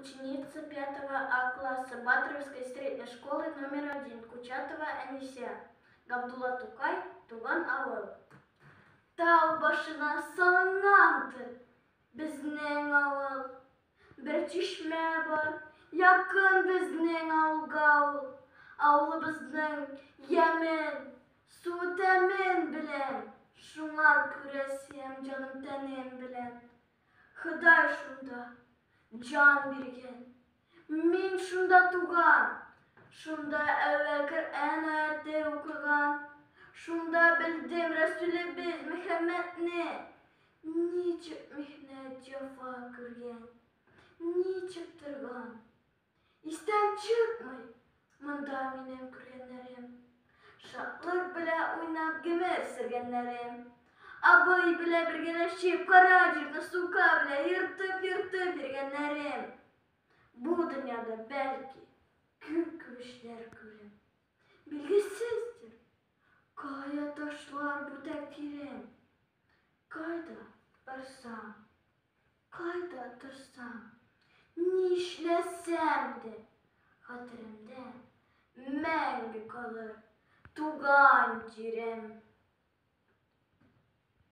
ученица 5 А класса Батыровской средней школы №1 Кучатова Анисия. Габдулла Тукай, туган авыл. Тау başına salınandı bizning avul. Bir çeşme var, yakın bizning avul. Avlımızning yemin, su temin bilen. Şunlar küresiyem canım tenim bilen. Hıday şunda can birgen. Min şunda tugan. Şunda evvelkir en ayette okugan. Şunda bildim Resulü biz Muhammed'ni. Niçik mihnet cefa kırgen. Niçik tırgan. İsten çıkmay. Mında minem kürenlerim. Şaklık bile oynap gemer sirgenlerim. Abay bile birgeleşip karacırda suka bile yırtıp yirgenlerim. Bu dünyada belki kök işler görem. Bilgisizdir. Kaya taşlar bu tekfirim. Kayda barsam, kayda tırsam, nişlesem de hatırımda mengü kalır tugan cirem.